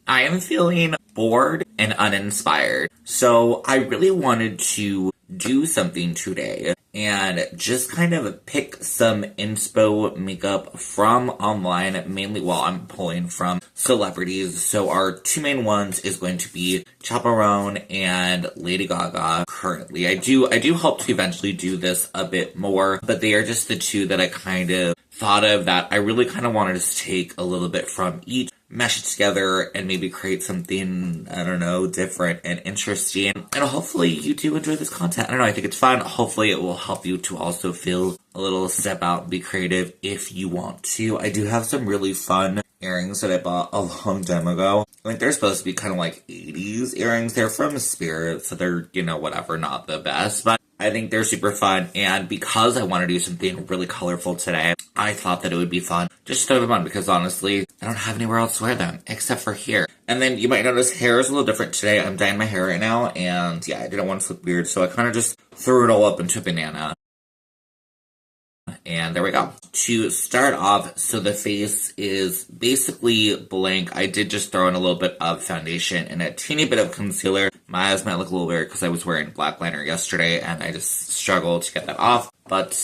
I am feeling bored and uninspired, so I really wanted to do something today and just kind of pick some inspo makeup from online, mainly while I'm pulling from celebrities. So our two main ones is going to be Chaperone and Lady Gaga currently. I do hope to eventually do this a bit more, but they are just the two that I kind of thought of that I really kind of wanted to take a little bit from each, mesh it together, and maybe create something, I don't know, different and interesting. And hopefully you do enjoy this content. I don't know, I think it's fun. Hopefully it will help you to also feel a little step out and be creative if you want to. I do have some really fun earrings that I bought a long time ago. I think they're supposed to be kind of like 80s earrings. They're from Spirit, so they're, whatever, not the best. But I think they're super fun, and because I want to do something really colorful today, I thought that it would be fun just to throw them on, because honestly, I don't have anywhere else to wear them, except for here. And then you might notice hair is a little different today. I'm dyeing my hair right now, and yeah, I didn't want to look weird, so I kind of just threw it all up into a banana. And there we go. To start off, so the face is basically blank. I did just throw in a little bit of foundation and a teeny bit of concealer. My eyes might look a little weird because I was wearing black liner yesterday and I just struggled to get that off. But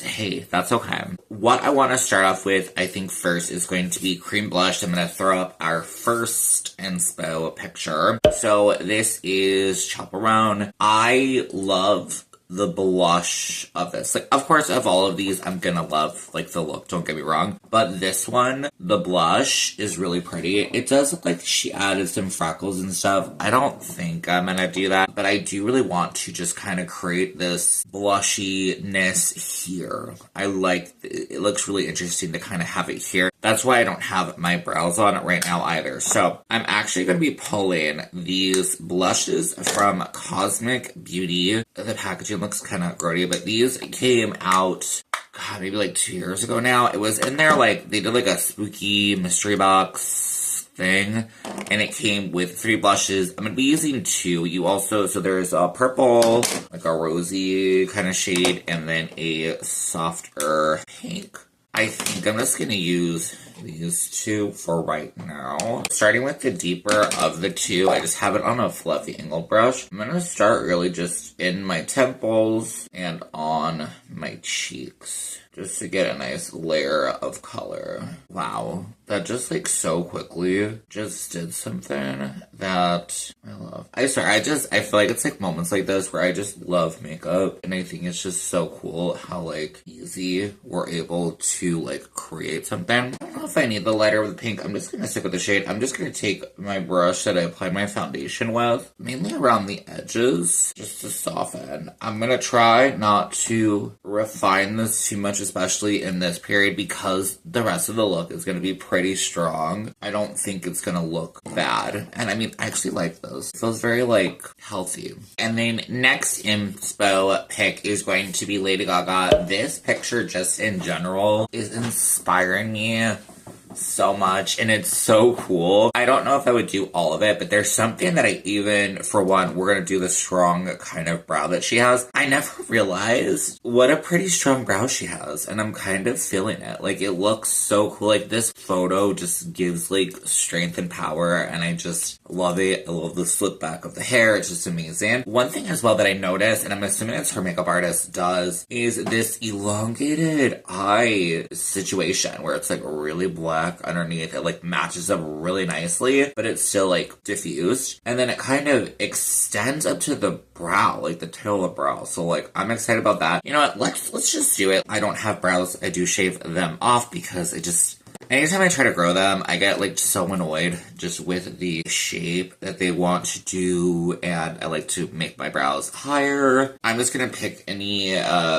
hey, that's okay. What I want to start off with, I think first, is going to be cream blush. I'm going to throw up our first inspo picture. So this is Chaperone. I love the blush of this. Like, of course, of all of these, I'm gonna love, like, the look, don't get me wrong. But this one, the blush is really pretty. It does look like she added some freckles and stuff. I don't think I'm gonna do that, but I do really want to just kind of create this blushiness here. I like, it looks really interesting to kind of have it here. That's why I don't have my brows on right now either. So I'm actually going to be pulling these blushes from Cosmic Beauty. The packaging looks kind of grody, but these came out, God, maybe like 2 years ago now. It was in there, like, they did like a spooky mystery box thing, and it came with 3 blushes. I'm going to be using 2. So there's a purple, like a rosy kind of shade, and then a softer pink. I think I'm just going to use these 2 for right now. Starting with the deeper of the 2, I just have it on a fluffy angle brush. I'm going to start really just in my temples and on my cheeks, just to get a nice layer of color. Wow, that just like so quickly just did something that I love. I feel like it's like moments like this where I just love makeup, and I think it's just so cool how like easy we're able to like create something. I don't know if I need the lighter with the pink. I'm just gonna stick with the shade. I'm just gonna take my brush that I applied my foundation with, mainly around the edges, just to soften. I'm gonna try not to refine this too much, especially in this period, because the rest of the look is gonna be pretty strong. I don't think it's gonna look bad. And I mean, I actually like those. It feels very like healthy. And then next inspo pick is going to be Lady Gaga. This picture just in general is inspiring me so much, and it's so cool. I don't know if I would do all of it, but there's something that I even, for one, we're gonna do the strong kind of brow that she has. I never realized what a pretty strong brow she has, and I'm kind of feeling it. Like, it looks so cool. Like, this photo just gives like strength and power, and I just love it. I love the slip back of the hair. It's just amazing. One thing as well that I noticed, and I'm assuming it's her makeup artist does, is this elongated eye situation where it's like really black underneath. It like matches up really nicely, but it's still like diffused, and then it kind of extends up to the brow, like the tail of the brow. So like, I'm excited about that. You know what, let's just do it. I don't have brows. I do shave them off because anytime I try to grow them, I get like so annoyed just with the shape that they want to do, and I like to make my brows higher. I'm just gonna pick any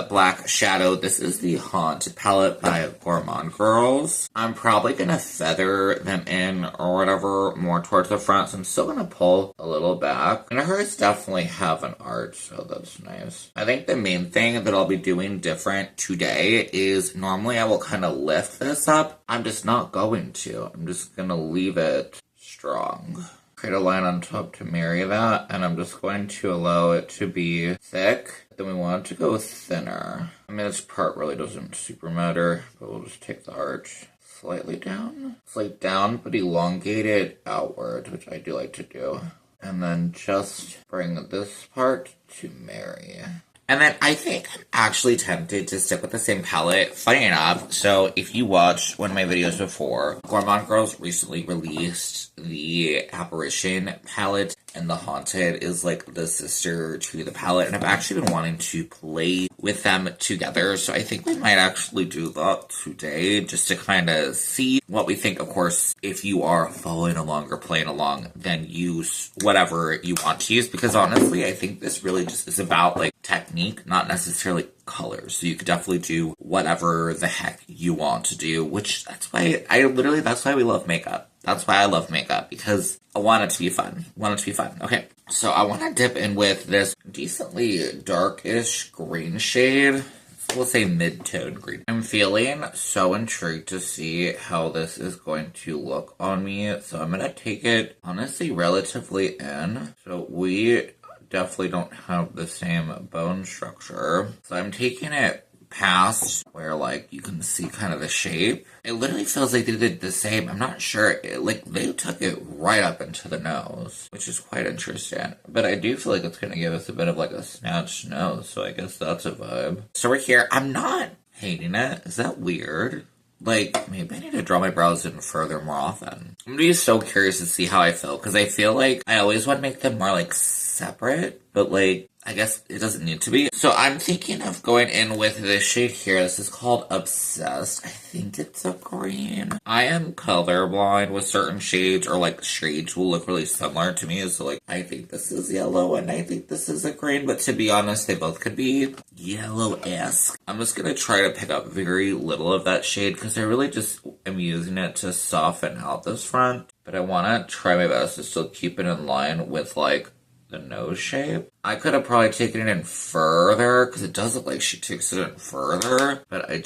black shadow. This is the Haunt palette by Gourmand Girls. I'm probably gonna feather them in or whatever more towards the front, so I'm still gonna pull a little back. And hers definitely have an arch, so that's nice. I think the main thing that I'll be doing different today is normally I will kind of lift this up. I'm just not going to. I'm just gonna leave it strong. Create a line on top to marry that, and I'm just going to allow it to be thick. Then we want it to go thinner. I mean, this part really doesn't super matter, but we'll just take the arch, slightly down. It's like down but elongated outward, which I do like to do. And then just bring this part to Mary. And then I think I'm actually tempted to stick with the same palette. Funny enough, so if you watched one of my videos before, Gourmand Girls recently released the Apparition palette, and the Haunted is like the sister to the palette, and I've actually been wanting to play with them together, so I think we might actually do that today, just to kind of see what we think. Of course, if you are following along or playing along, then use whatever you want to use, because honestly, I think this really just is about like technique, not necessarily colors. So you could definitely do whatever the heck you want to do, which that's why we love makeup. That's why I love makeup, because I want it to be fun. Okay, so I want to dip in with this decently darkish green shade. We'll say mid-tone green. I'm feeling so intrigued to see how this is going to look on me. So I'm going to take it, honestly, relatively in. So we definitely don't have the same bone structure. So I'm taking it past where, like, you can see kind of the shape. It literally feels like they did the same. I'm not sure. They took it right up into the nose, which is quite interesting. But I do feel like it's going to give us a bit of, like, a snatched nose, so I guess that's a vibe. So we're here. I'm not hating it. Is that weird? Like, maybe I need to draw my brows in further more often. I'm gonna be so curious to see how I feel, because I feel like I always want to make them more, like, separate, but, like, I guess it doesn't need to be. So I'm thinking of going in with this shade here. This is called Obsessed. I think it's a green. I am colorblind with certain shades, or like shades will look really similar to me. So like, I think this is yellow and I think this is a green, but to be honest, they both could be yellow-esque. I'm just gonna try to pick up very little of that shade, because I really just am using it to soften out this front. But I want to try my best to still keep it in line with like the nose shape. I could have probably taken it in further, because it does look like she takes it in further, but I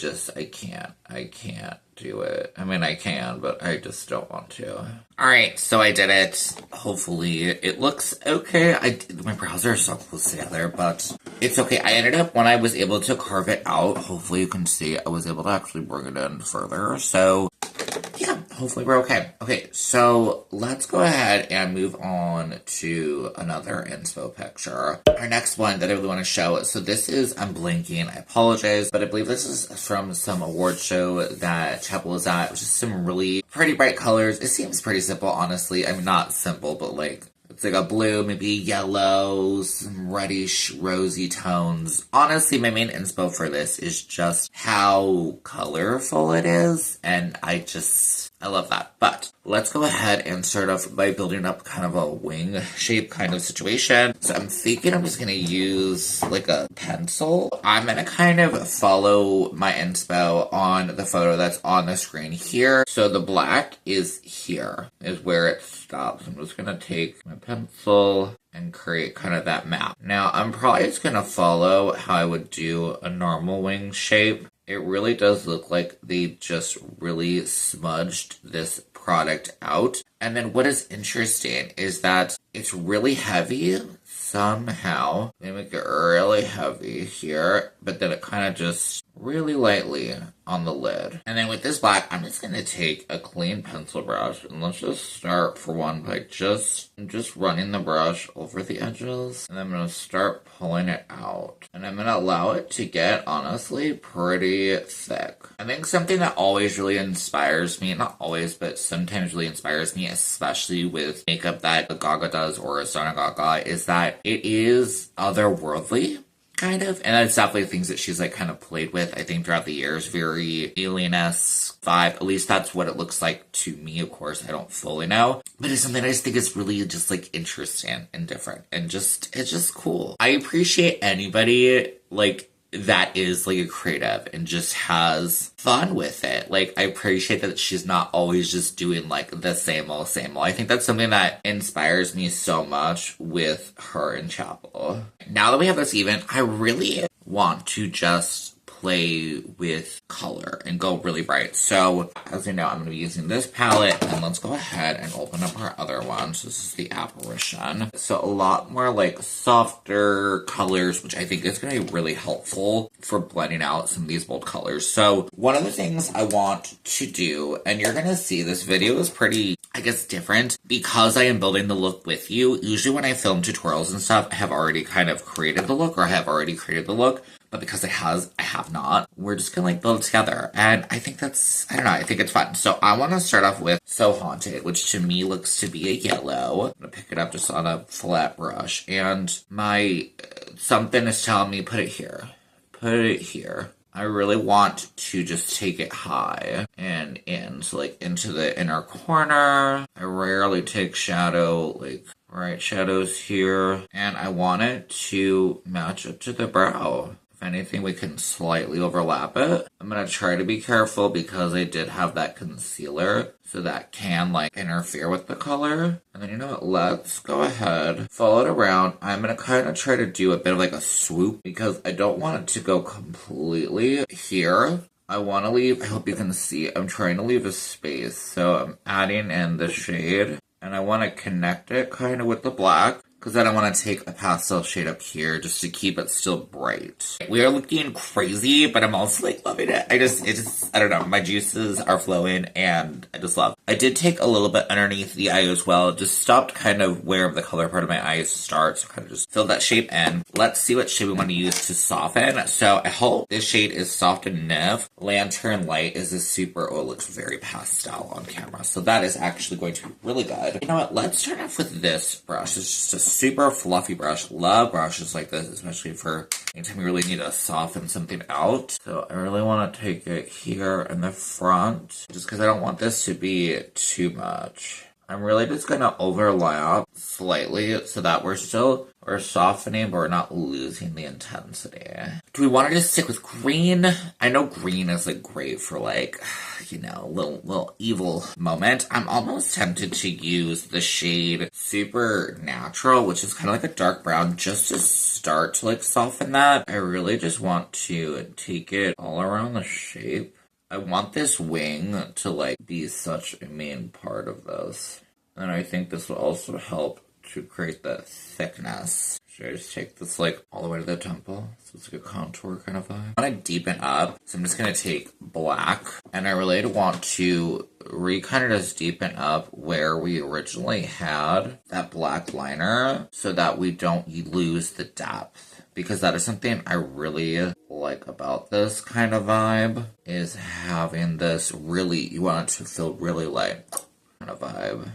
can't do it. I mean, I can, but I just don't want to. Alright, so I did it. Hopefully it looks okay. My brows are so close together, but it's okay. I ended up, when I was able to carve it out, hopefully you can see, I was able to actually bring it in further, so yeah, hopefully we're okay. Okay, so let's go ahead and move on to another inspo picture. Our next one that I really want to show, so this is, I'm blanking, I apologize, but I believe this is from some award show that Chapel was at, which is some really pretty bright colors. It seems pretty simple, honestly. I mean, not simple, but like, it's like a blue, maybe yellow, some reddish, rosy tones. Honestly, my main inspo for this is just how colorful it is, and I love that. But let's go ahead and start off by building up kind of a wing shape kind of situation. So I'm thinking I'm just going to use like a pencil. I'm going to kind of follow my inspo on the photo that's on the screen here. So the black is here, is where it stops. I'm just going to take my pencil and create kind of that map. Now, I'm probably just going to follow how I would do a normal wing shape. It really does look like they just really smudged this product out. And then what is interesting is that it's really heavy somehow. They make it really heavy here, but then it kind of just really lightly on the lid. And then with this black, I'm just going to take a clean pencil brush, and let's just start for one by just running the brush over the edges, and I'm going to start pulling it out. And I'm going to allow it to get, honestly, pretty thick. I think something that always really inspires me, not always, but sometimes really inspires me, especially with makeup that Gaga does or Asana Gaga, is that it is otherworldly, kind of. And that's definitely things that she's like kind of played with, I think, throughout the years. Very alien-esque vibe. At least that's what it looks like to me. Of course, I don't fully know. But it's something I just think is really just like interesting and different. And just, it's just cool. I appreciate anybody like that is like a creative and just has fun with it. Like, I appreciate that she's not always just doing like the same old, same old. I think that's something that inspires me so much with her in Chapel. Now that we have this even, I really want to just play with color and go really bright. So, as you know, I'm going to be using this palette, and let's go ahead and open up our other one. So this is the Apparition. So a lot more like softer colors, which I think is going to be really helpful for blending out some of these bold colors. So one of the things I want to do, and you're going to see this video is pretty, I guess, different because I am building the look with you. Usually when I film tutorials and stuff, I have already kind of created the look, or I have already created the look. But because I have not, we're just gonna like build it together. And I think that's, I don't know, I think it's fun. So I want to start off with So Haunted, which to me looks to be a yellow. I'm gonna pick it up just on a flat brush. And my, something is telling me, put it here. Put it here. I really want to just take it high and in, so like into the inner corner. I rarely take shadow, like right shadows here. And I want it to match it to the brow. If anything, we can slightly overlap it. I'm going to try to be careful because I did have that concealer, so that can like interfere with the color. And then you know what, let's go ahead, follow it around. I'm going to kind of try to do a bit of like a swoop because I don't want it to go completely here. I want to leave, I hope you can see, I'm trying to leave a space. So I'm adding in the shade and I want to connect it kind of with the black. Because then I want to take a pastel shade up here just to keep it still bright. We are looking crazy, but I'm also like loving it. I don't know, my juices are flowing and I just love it. I did take a little bit underneath the eye as well. Just stopped kind of where the color part of my eyes starts. So kind of just fill that shape in. Let's see what shade we want to use to soften. So I hope this shade is soft enough. Lantern Light is a super, oh, it looks very pastel on camera. So that is actually going to be really good. You know what, let's start off with this brush. It's just a super fluffy brush. Love brushes like this, especially for anytime you really need to soften something out. So I really want to take it here in the front, just because I don't want this to be too much. I'm really just going to overlap slightly so that we're softening, but we're not losing the intensity. Do we want to just stick with green? I know green is like great for like, you know, little evil moment. I'm almost tempted to use the shade Supernatural, which is kind of like a dark brown, just to start to like soften that. I really just want to take it all around the shape. I want this wing to like be such a main part of this. And I think this will also help to create that thickness. Should I just take this like all the way to the temple? So it's like a contour kind of vibe. I want to deepen up, so I'm just going to take black. And I really want to kind of just deepen up where we originally had that black liner so that we don't lose the depth. Because that is something I really like about this kind of vibe, is having this really, you want it to feel really light kind of vibe.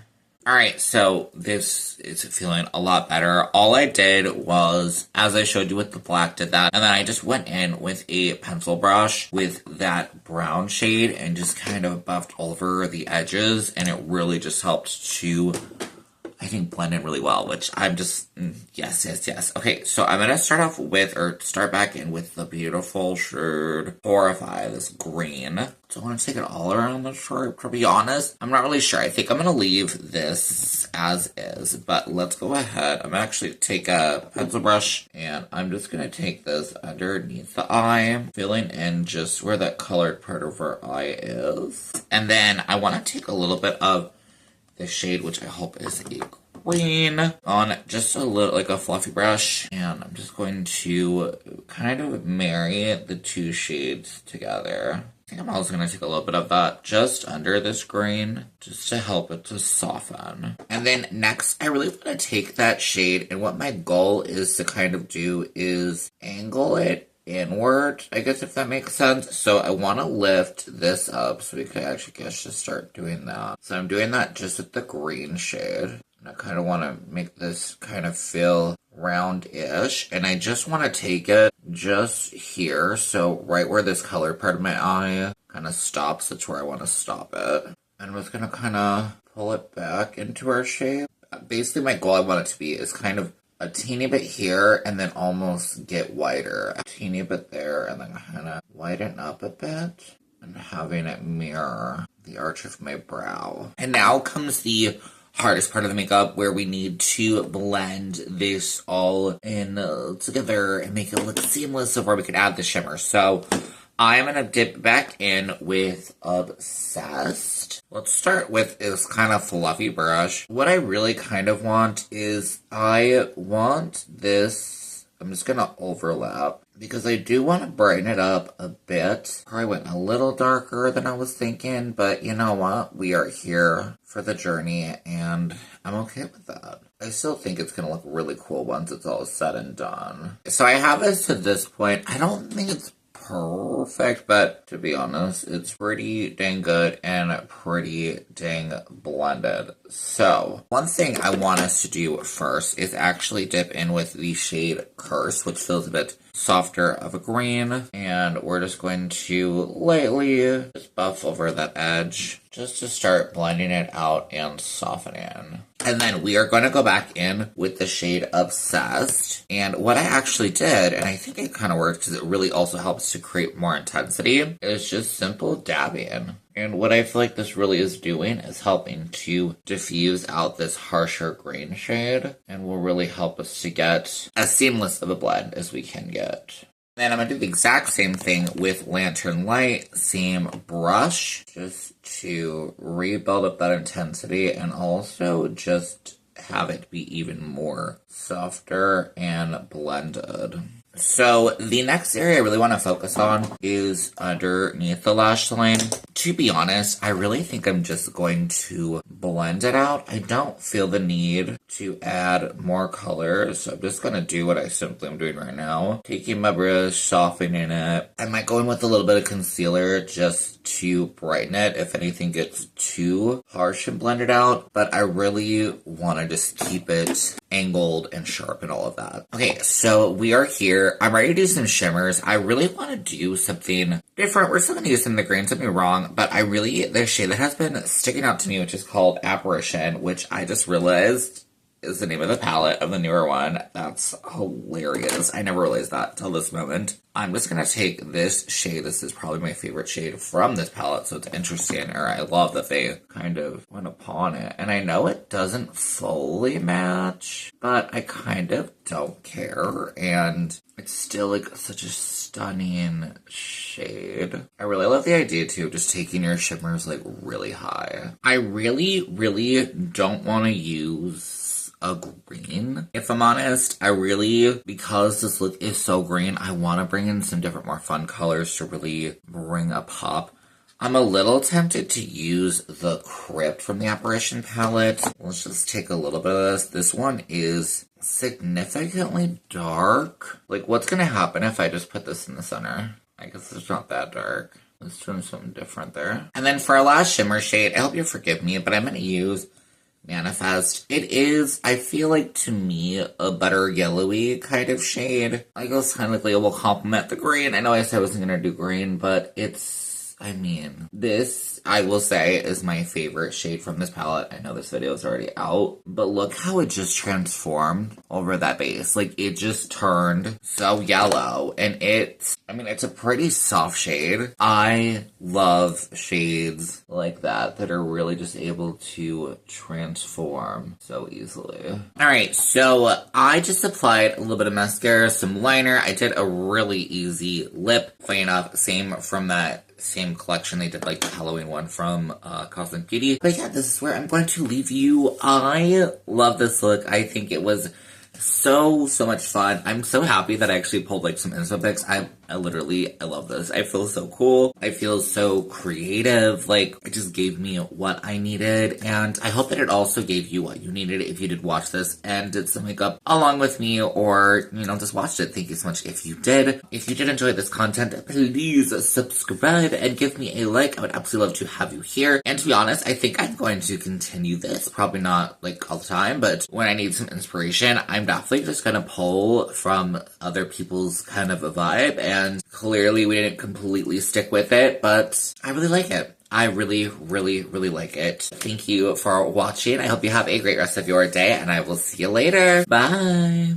Alright, so this is feeling a lot better. All I did was, as I showed you with the black, did that. And then I just went in with a pencil brush with that brown shade and just kind of buffed over the edges. And it really just helped to, I think, blend in really well, which I'm just, yes. Okay, so I'm going to start back in with the beautiful shade Horrify, this green. So I want to take it all around the shirt, to be honest. I'm not really sure. I think I'm going to leave this as is, but let's go ahead. I'm going to actually take a pencil brush, and I'm just going to take this underneath the eye, filling in just where that colored part of our eye is. And then I want to take a little bit of this shade, which I hope is a green, on just a little, like a fluffy brush. And I'm just going to kind of marry the two shades together. I think I'm also going to take a little bit of that just under this green, just to help it to soften. And then next, I really want to take that shade, and what my goal is to kind of do is angle it inward, I guess, if that makes sense. So I want to lift this up so we could actually just start doing that. So I'm doing that just with the green shade. And I kind of want to make this kind of feel round-ish. And I just want to take it just here. So right where this colored part of my eye kind of stops, that's where I want to stop it. And I'm just going to kind of pull it back into our shape. Basically, my goal I want it to be is kind of a teeny bit here, and then almost get wider. A teeny bit there, and then kind of widen up a bit, and having it mirror the arch of my brow. And now comes the hardest part of the makeup, where we need to blend this all in together and make it look seamless before we can add the shimmer. So I'm gonna dip back in with Obsessed. Let's start with this kind of fluffy brush. What I really kind of want is, I want this, I'm just gonna overlap, because I do want to brighten it up a bit. Probably went a little darker than I was thinking, but you know what? We are here for the journey, and I'm okay with that. I still think it's going to look really cool once it's all said and done. So I have this to this point. I don't think it's perfect, but to be honest, it's pretty dang good and pretty dang blended. So one thing I want us to do first is actually dip in with the shade Curse, which feels a bit softer of a green, and we're just going to lightly just buff over that edge just to start blending it out and softening. And then we are going to go back in with the shade Obsessed. And what I actually did, and I think it kind of worked because it really also helps to create more intensity, is just simple dabbing. And what I feel like this really is doing is helping to diffuse out this harsher green shade, and will really help us to get as seamless of a blend as we can get. Then I'm going to do the exact same thing with Lantern Light, same brush, just to rebuild up that intensity and also just have it be even more softer and blended. So the next area I really want to focus on is underneath the lash line. To be honest, I really think I'm just going to blend it out. I don't feel the need to add more colors, so I'm just going to do what I simply am doing right now. Taking my brush, softening it. I might go in with a little bit of concealer just to brighten it if anything gets too harsh and blended out, but I really want to just keep it angled and sharp and all of that. Okay, so we are here. I'm ready to do some shimmers. I really want to do something different. We're still going to use some of the greens, don't get me wrong, but I really, the shade that has been sticking out to me, which is called Apparition, which I just realized is the name of the palette of the newer one. That's hilarious. I never realized that till this moment. I'm just going to take this shade. This is probably my favorite shade from this palette, so it's interesting, or I love that they kind of went upon it. And I know it doesn't fully match, but I kind of don't care, and it's still like such a stunning shade. I really love the idea too of just taking your shimmers like really high. I really don't want to use a green. If I'm honest, I really, because this look is so green, I want to bring in some different, more fun colors to really bring a pop. I'm a little tempted to use the Crypt from the Apparition palette. Let's just take a little bit of this. This one is significantly dark. Like, what's going to happen if I just put this in the center? I guess it's not that dark. Let's try something different there. And then for our last shimmer shade, I hope you forgive me, but I'm going to use Manifest. It is, I feel like, to me, a better yellowy kind of shade. I guess technically it will complement the green. I know I said I wasn't going to do green, but it's, I mean, this, I will say, is my favorite shade from this palette. I know this video is already out, but look how it just transformed over that base. Like, it just turned so yellow, and it's, I mean, it's a pretty soft shade. I love shades like that are really just able to transform so easily. Alright, so I just applied a little bit of mascara, some liner. I did a really easy lip cleanup, same from that same collection. They did like the Halloween one from Cosmic Beauty. But yeah, this is where I'm going to leave you. I love this look. I think it was so much fun. I'm so happy that I actually pulled like some inspo pics. I love this. I feel so cool. I feel so creative. Like, it just gave me what I needed, and I hope that it also gave you what you needed if you did watch this and did some makeup along with me, or, you know, just watched it. Thank you so much if you did. If you did enjoy this content, please subscribe and give me a like. I would absolutely love to have you here. And to be honest, I think I'm going to continue this. Probably not like all the time, but when I need some inspiration, I'm definitely just gonna pull from other people's kind of a vibe, and clearly we didn't completely stick with it, but I really like it. I really like it. Thank you for watching. I hope you have a great rest of your day, and I will see you later. Bye!